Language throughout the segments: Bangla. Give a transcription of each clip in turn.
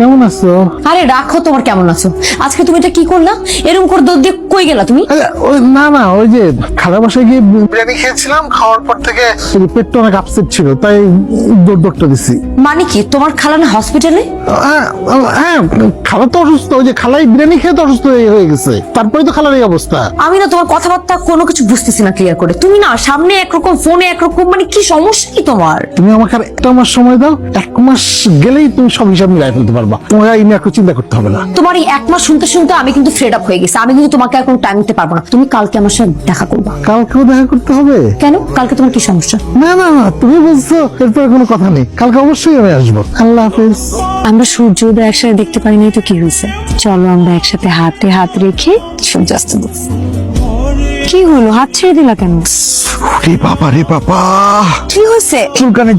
কেমন আছো? আরে রাখো, তোমার কেমন আছো? আজকে তুমি এটা কি করলা? এরকম করে দৌড় দিয়ে কই গেলা তুমি? না না, ওই যে খালা বাসায় গিয়ে বিরিয়ানি খেয়েছিলাম, খাওয়ার পর থেকে পেটটা অনেক আপসেট ছিল, তাই দৌড়টা দিছি। মানে কি, তোমার খালা না হসপিটালে? হ্যাঁ, খালা তো অসুস্থ, ওই যে খালাই বিরিয়ানি খেয়ে তো অসুস্থ হয়ে গেছে, তারপরে তো খালার এই অবস্থা। আমি না তোমার কথাবার্তা কোনো কিছু বুঝতেছি না ক্লিয়ার করে। তুমি না সামনে একরকম, ফোনে একরকম, মানে কি সমস্যা কি তোমার? তুমি আমাকে আর একটা মাস সময় দাও, 1 মাস গেলেই তুমি সব হিসাব মিলাই ফেলতে পারবা, তোমার এই নিয়ে একটু চিন্তা করতে হবে না। তোমার এই 1 মাস শুনতে শুনতে আমি কিন্তু ফেড আপ হয়ে গেছি। আমি কিন্তু তোমাকে আর কোনো টাইম দিতে পারবো না। তুমি কালকে আমার সাথে দেখা করবা। কালকেও দেখা করতে হবে? কেন, কালকে তোমার কি সমস্যা? না না না, তুমি বলছো, এরপরে কোনো কথা নেই, কালকে অবশ্যই আমি আসবো। আল্লাহ হাফেজ। আমরা সূর্যোদয় একসাথে দেখতে পারি নাই তো কি হয়েছে? চলো আমরা একসাথে হাতে হাত রেখে সূর্যাস্ত দেখি। কি হলো, হাত ছেড়ে দিলা কেন? রে বাবা রে বাবা, কি হয়েছে? চুলকানি।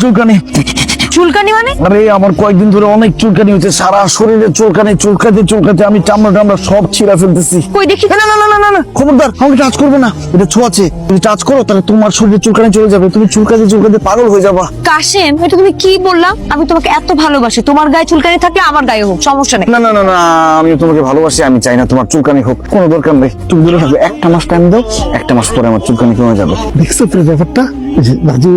চুলকানি মানে? আরে আমার কয়েকদিন ধরে অনেক চুলকানি হচ্ছে, সারা শরীরে চুলকাতে আমি চামড়া সব ছিঁড়া ফেলতেছি। কই দেখি। না, খবরদার, আমাকে টাচ করবে না, এটা ছোঁয়াচে। যদি টাচ করো তাহলে তোমার শরীরে চুলকানি চলে যাবে, তুমি চুলকাতে পাগল হয়ে যাবা। কাশেম, এটা তুমি কি বললা? আমি তোমাকে এত ভালোবাসি, তোমার গায়ে চুলকানি থাকলে আমার গায়ে হোক, সমস্যা নেই। না, আমি তোমাকে ভালোবাসি, আমি চাই না তোমার চুলকানি হোক, কোনো দরকার নেই। তুমি দূরে থাকবে, 1 মাস টাইম দাও, 1 মাস পরে আমার চুলকানি কমে যাবে। দেখছো তো ব্যাপারটা? রাজু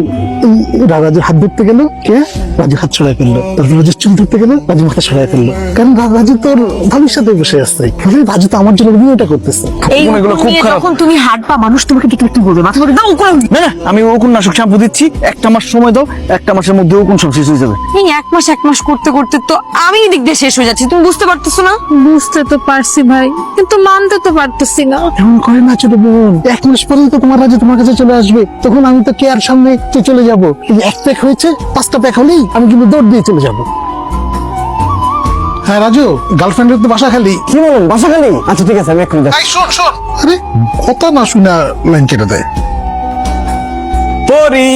রাজুর হাত ধরতে গেল, কে? রাজু হাত ছড়াই ফেললো। তারপর রাজু চুল ধরতে গেল, রাজু মাথা ছড়াই ফেললো। কারণ রাজু তোর ভাবির সাথে বসে আসছে, রাজু তো আমার জন্য বিয়েটা করতেছে। এই নিয়ে যখন তুমি হাঁটবা, মানুষ তোমাকে দেখলে কি বলবে? মাথা ধরে দাও কোন? না, আমি ওকুন নাশক শ্যাম্পু দিচ্ছি, 1 মাস সময় দাও, 1 মাসের মধ্যে ওকুন সব শেষ হয়ে যাবে। এই 1 মাস করতে করতে তো আমি দিক দিয়ে শেষ হয়ে যাচ্ছি, তুমি বুঝতে পারতেছো না? বুঝতে তো পারছি ভাই, কিন্তু মানতে তো পারতেছি না। এমন করে না ছোট বোন, 1 মাস পরে তো তোমার রাজু তোমার কাছে চলে আসবে, তখন আমি তো কেয়ার সামনে চলে যাবো। 1 প্যাক হয়েছে, 5টা প্যাক হলেই আমি কিন্তু দৌড় দিয়ে চলে যাবো। হ্যাঁ রাজু, গার্লফ্রেন্ডের তো বাসা খালি। কি বলেন, বাসা খালি? আচ্ছা ঠিক আছে, আমি এক্ষুনি যাচ্ছি। শোন, আরে কথা না শুনা লাইন কেটে দেয়। পরি,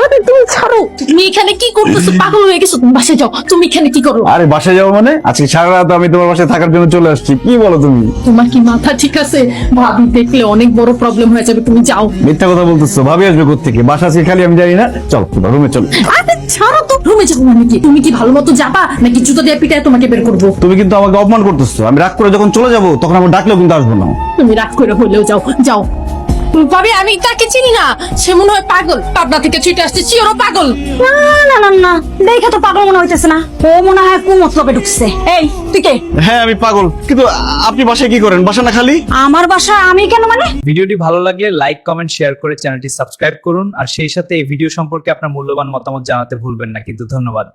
আরে তুমি ছাড়ো, তুমি এখানে কি করতেছো? পাগল হয়ে গেছো? তুমি বাসায় যাও। তুমি এখানে কি করো? আরে বাসায় যাবো মানে? আজকে সারা রাত আমি তোমার বাসায় থাকার জন্য চলে আসছি, কি বলো তুমি? তোমার কি মাথা ঠিক আছে? ভাবি দেখলে অনেক বড় প্রবলেম হয়ে যাবে, তুমি যাও। মিথ্যা কথা বলতেছো, ভাবি আসবে কোত্থেকে? বাসা আজকে খালি আমি জানি না, চলো রুমে চলো। আরে ছাড়ো তো, রুমে যাবো মানে কি? তুমি কি ভালো মতো যাবা নাকি জুতো দিয়ে পিটায় তোমাকে বের করবো? তুমি কিন্তু আমাকে অপমান করতেছো, আমি রাগ করে যখন চলে যাবো তখন আমার ডাকলেও কিন্তু আসবো না। তুমি রাগ করে হলেও যাও, যাও। ভাবি আমি তাকে চিনি না, সে মনে হয় পাগল, পাবনা থেকে ছুটে আসছে, চিওরও পাগল। না, দেখে তো পাগল মনে হইতেছে না, ও মনে হয় কুমতলবে ঢুকছে। এই তুই কে? হ্যাঁ আমি পাগল, কিন্তু আপনি বাসায় কি করেন? বাসা না খালি? আমার বাসা আমি কেন মানে? ভিডিওটি ভালো লাগলে লাইক, কমেন্ট, শেয়ার করে চ্যানেলটি সাবস্ক্রাইব করুন। আর সেই সাথে এই ভিডিও সম্পর্কে আপনার মূল্যবান মতামত জানাতে ভুলবেন না কিন্তু। ধন্যবাদ।